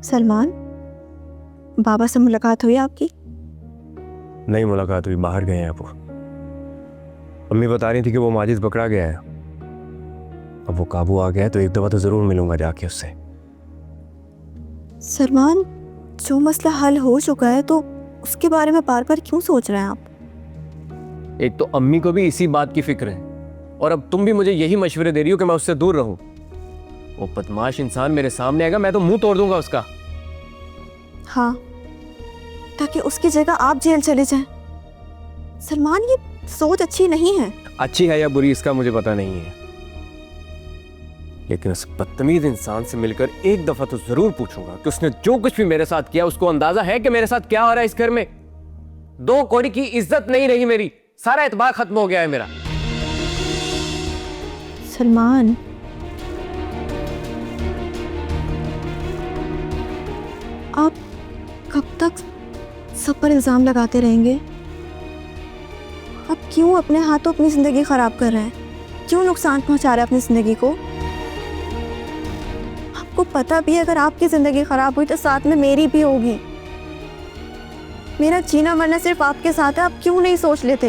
सलमान, बाबा से मुलाकात हुई आपकी? नहीं मुलाकात हुई, बाहर गए हैं वो। अम्मी बता रही थी कि वो माजिद पकड़ा गया है। अब वो काबू आ गया है तो एक दफा तो जरूर मिलूंगा जाके उससे। सलमान, जो मसला हल हो चुका है तो उसके बारे में बार बार क्यों सोच रहे हैं आप? एक तो अम्मी को भी इसी बात की फिक्र है और अब तुम भी मुझे यही मशवरे दे रही हो कि मैं उससे दूर रहूं। वो बदमाश इंसान मेरे सामने आएगा, मैं तो मुंह तोड़ दूंगा उसका। हाँ, ताकि उसकी जगह आप जेल चले जाएं। सलमान, ये सोच अच्छी नहीं है। अच्छी है या बुरी इसका मुझे पता नहीं है, लेकिन उस बदतमीज इंसान से मिलकर एक दफा तो जरूर पूछूंगा कि उसने जो कुछ भी मेरे साथ किया उसको अंदाजा है कि मेरे साथ क्या हो रहा है इस घर में। दो कौड़ी की इज्जत नहीं रही मेरी, सारा एतबार खत्म हो गया है मेरा। सलमान, आप कब तक सब पर इल्जाम लगाते रहेंगे? आप क्यों अपने हाथों अपनी जिंदगी खराब कर रहे हैं? क्यों नुकसान पहुंचा रहे हैं अपनी जिंदगी को? आपको पता भी है अगर आपकी जिंदगी खराब हुई तो साथ में मेरी भी होगी। मेरा जीना मरना सिर्फ आपके साथ है, आप क्यों नहीं सोच लेते?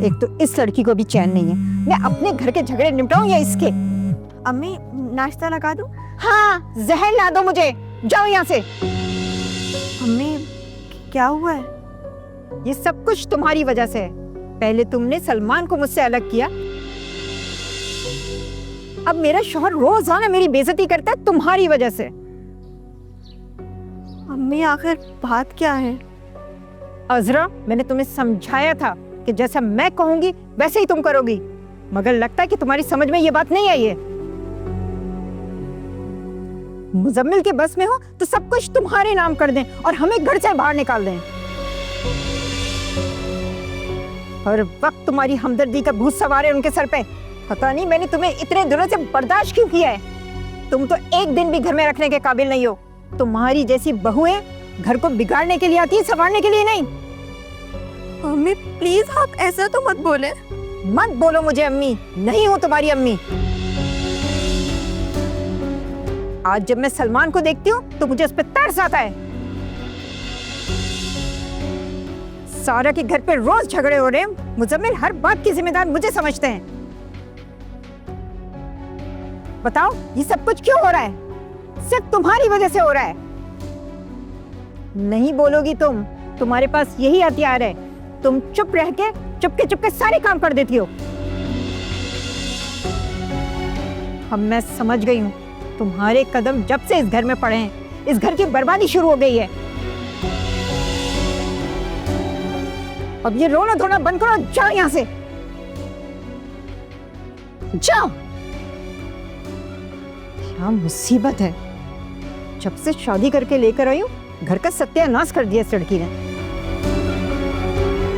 एक तो इस लड़की को भी चैन नहीं है। मैं अपने घर के झगड़े निपटाऊं या इसके? अम्मी, नाश्ता लगा दूं? हाँ, जहर ला दो मुझे। जाओ यहाँ से। अम्मी, क्या हुआ है? ये सब कुछ तुम्हारी वजह से है। पहले तुमने सलमान को मुझसे अलग किया, अब मेरा शौहर रोजाना मेरी बेइज्जती करता है तुम्हारी वजह से। अम्मी, आखिर बात क्या है? अजरा, मैंने तुम्हें समझाया था कि जैसा मैं कहूंगी वैसे ही तुम करोगी, मगर लगता है कि तुम्हारी समझ में ये बात नहीं आई है। मुजम्मिल के बस में हो तो सब कुछ तुम्हारे नाम कर दें और हमें घर से बाहर निकाल दें। हर वक्त तुम्हारी हमदर्दी का भूत सवार है उनके सर पे। पता नहीं मैंने तुम्हें इतने दिनों से बर्दाश्त क्यों किया है। तुम तो एक दिन भी घर में रखने के काबिल नहीं हो। तुम्हारी जैसी बहुएं घर को बिगाड़ने के लिए आती है, संवारने के लिए नहीं। अम्मी प्लीज, आप ऐसा तो मत बोले। मत बोलो मुझे अम्मी, नहीं हूं तुम्हारी अम्मी। आज जब मैं सलमान को देखती हूँ तो मुझे उस पर तरस आता है। सारा के घर पे रोज झगड़े हो रहे हैं, मुजम्मिल हर बात की जिम्मेदार मुझे समझते हैं। बताओ ये सब कुछ क्यों हो रहा है? सिर्फ तुम्हारी वजह से हो रहा है। नहीं बोलोगी तुम, तुम्हारे पास यही हथियार है। तुम चुप रह के चुपके सारे काम कर देती हो। अब मैं समझ गई हूँ, तुम्हारे कदम जब से इस घर में पड़े हैं इस घर की बर्बादी शुरू हो गई है। अब ये रोना धोना बंद करो, जाओ यहाँ से, जाओ। क्या मुसीबत है, जब से शादी करके लेकर आई हूँ घर का सत्यानाश कर दिया इस लड़की ने।